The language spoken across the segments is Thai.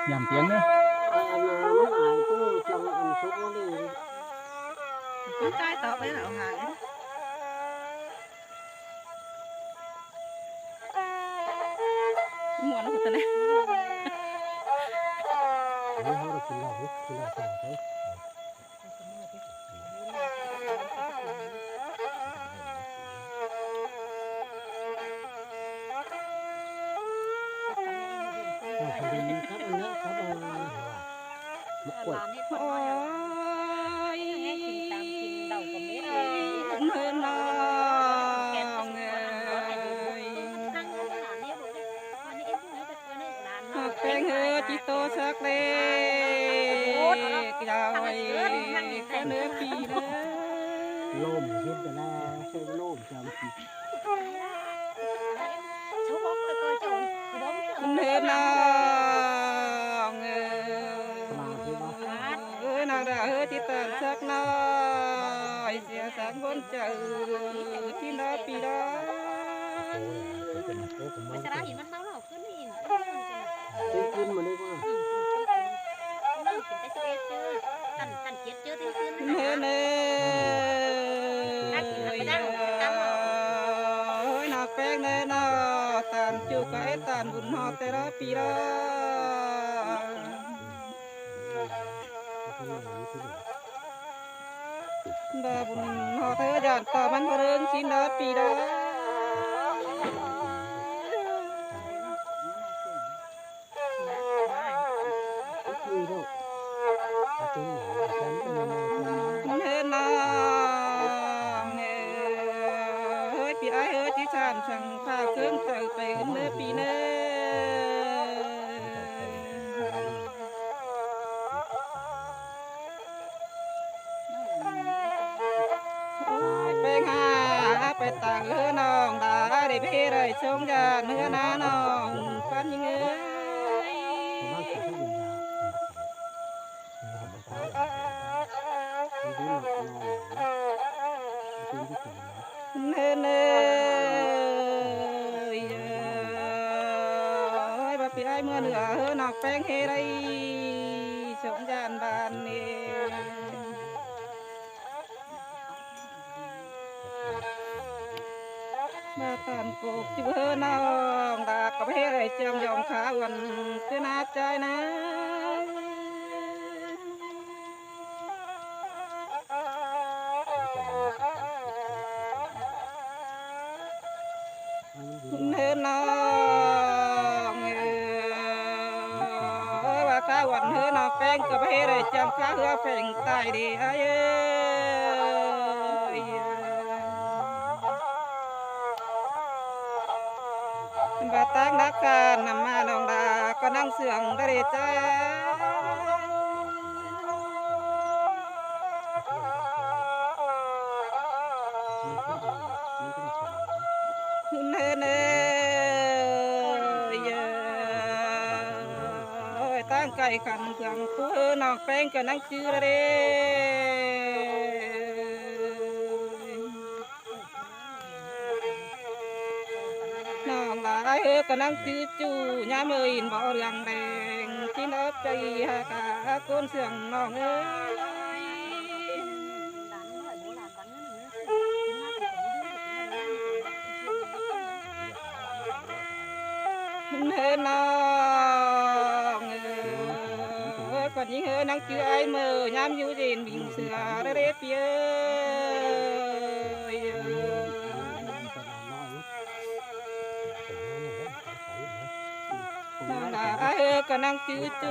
nhảm tiếng nữa cái tao đấy là hàng mua nó của tao này cái ngựa chỉ to sắc lên rồi cái nữa pì nữa lôm hết rồi là chơi lôm chậm nên nào ơi nào đã hơi chỉ tàn sắc nó sẽ sáng vốn chờ chỉ nó pì đóขึ้นมาได้ว่า nè nè ôi nào quen nè nào tàn chưa cái tàn buồn họ tê đó pi đó và buồn họ thế dàn tờ bắn vào đơn xin đó pi đó nên là hơi bị ai hơi chỉ sản chẳng pha cơn trời về ấm nè pi nèไปไปต่างเฮือนองได้ได้ไปได้ชงยานเฮือนานองปันยังเอ้ยเน่เน่บาปีไอเมื่อเหนือเฮือนอกแป้งเฮได้ชงยานบานนี่มาตานโกบจิบเฮือนองดากับเฮได้เจียงยองขาวันก็น่าใจนะเนินนองว่าข้าวันเฮือนอกแป้งกับเฮได้เจียงขาเฮือแป้งตายดีไอ้บาตั้งนักการนำมาลองดาก็นั่งเสืองได้ใจเน่เน่ตั้งไก่ขันเสืองเพื่อนอกแป้งก็นั่งชื่อได้น้องหลายก็นั่งจื้อจูย่าเมยินบ่เรื่องแดงที่นับใจหากาก้นเสียงน้องเอ้ยเฮ้น้องcòn những hơi năng chưa ai mờ nhám như rền bình sửa đó đấy phía ai còn năng chữ chú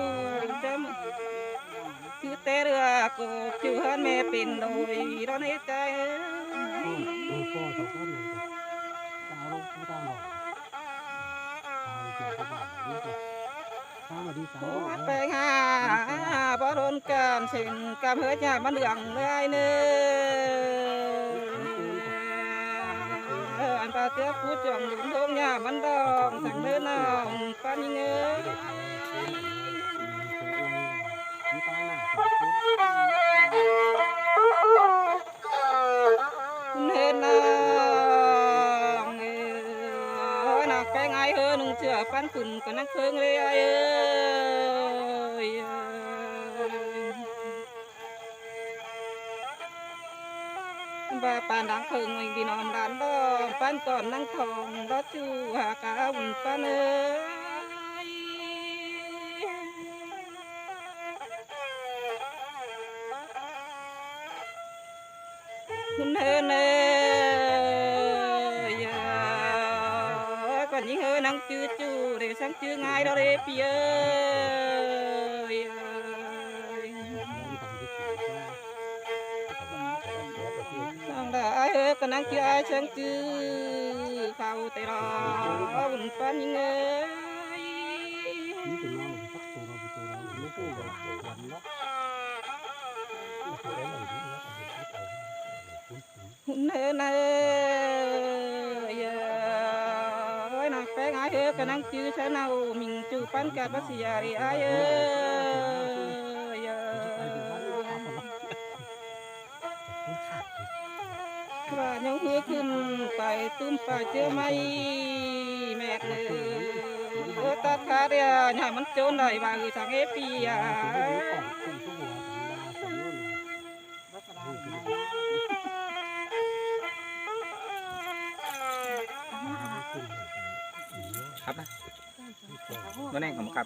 chữ té đưa cô chữ hơn mẹ pin đôi đó hết tráiไปหาบ่โดนการเส้นกำเฮือญามันเหลืองเลยเนื้ออันปลาเตี้ยผู้จ่องหลุมทงญามันดองสั่งเนื้อน้องปานเงยเนื้อน้องนักแป้งไอเฮือหนึ่ง เชื่อปันฝุ่นก็นักเพิงเลยเอ้ยบ่าปานดังเพิงไม่ดีนอนด้านดอนปันก่อนนั่งทองรถจูหากาวุ่นปันเอ้ยคุณเฮเนยก่อนยิ่งเฮนังจื้อจูเรสังจื้อง่ายเราเรเปียต้องได้เฮก็นังจื้อไอ้สังจื้อเข้าแต่รอวุ่นปันยิ่งเอ้ย นี่ตัวน้องสักตัวเราตัวเราไม่พูดแบบวันละตัวอะไรนี่นะ nè nè ơi nè bé ai ơi cái năng chữ thế nào mình chữ pan cả bác sĩ ai ơi và những hứa khinh phải tươm phải chưa may mẹ ơi ta khá đi nhà mình trốn đời và người thằng ép đi àครับนะตัวนี้ผมครับ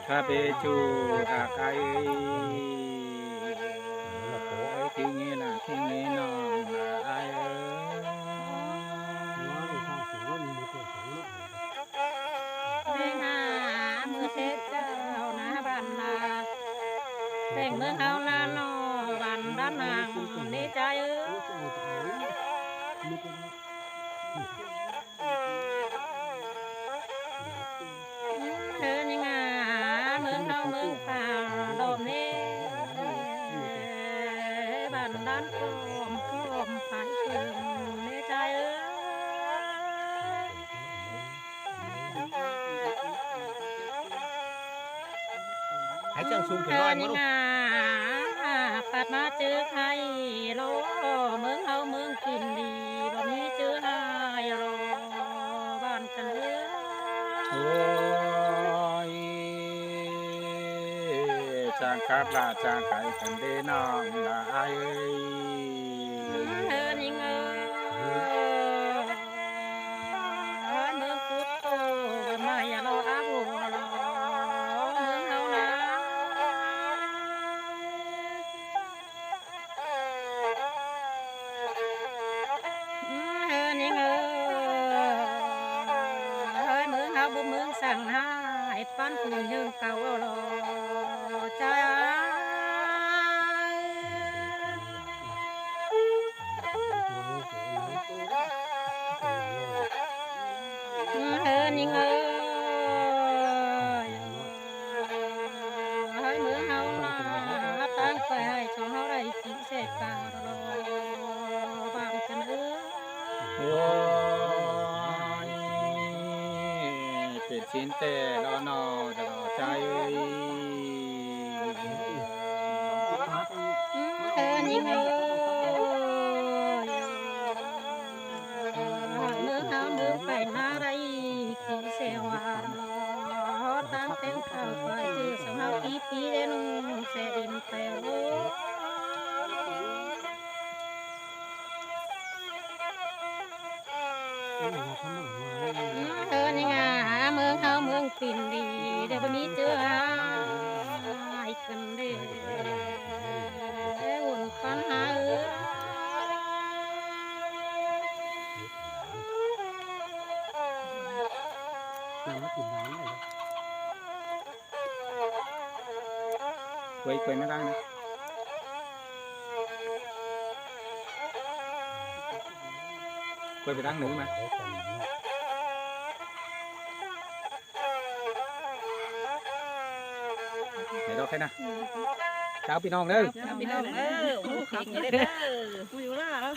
ถ้าไปจูอาไกที่งี้นะที่งี้น้องไอ้แม่หามือเทศเจ้านะบ้านนาแต่งเมืองเฮานาโนบ้านด้านนางนี่ใจเอ้ยเธอนี่งาเมืองเฮาเมืองป่าดอมนี่บ้านด้านโคมโคมไฟเพิ่มนี่ใจเอ้ย ให้จังซุ่มถึงร้อยมั้งลูก ปัดมาเจอใครโลเมืองเฮาเมืองกินดีบ่มีเจอหายรอบ้านกันเด้อ โอ้ยจางครับลาจางไก่กันเด้น้องละไอ้ เธอนี่เงอเมืองพุทธโตมาอย่ารออาบุรอเมืองเฮานะเธอนี่เงอเมืองเฮาบ่เมืองสั่งหายปั้นผู้ยืนเก่ารอใจ เธอนี่เงยให้เมืองเฮานาตั้งไปให้ชาวเฮาได้กินเสกกาลอบางกันเอ้ย โอ้ยเป็นชิ้นแต่รอนอจะรอใจ เธอนี่เงยเมืองเฮาเมืองไปนาได้กินเสวาตั้งเต็มข้าวไปเจอสาวเฮาปีเดนุ่งเสดินแต่โอ้ เธอนี่ไงเมืองเฮาเมืองปิ่นดีเดี๋ยวมีเจอหายกันเด้อุ่นปัญหาคุยไม่ได้นะคุยไปดังหนึ่งมาไหนดอกแค่นะเช้าพี่น้องเด้อ พี่น้องโอ้โหเก่งเลยเด้อกูอยู่ล่าแล้ว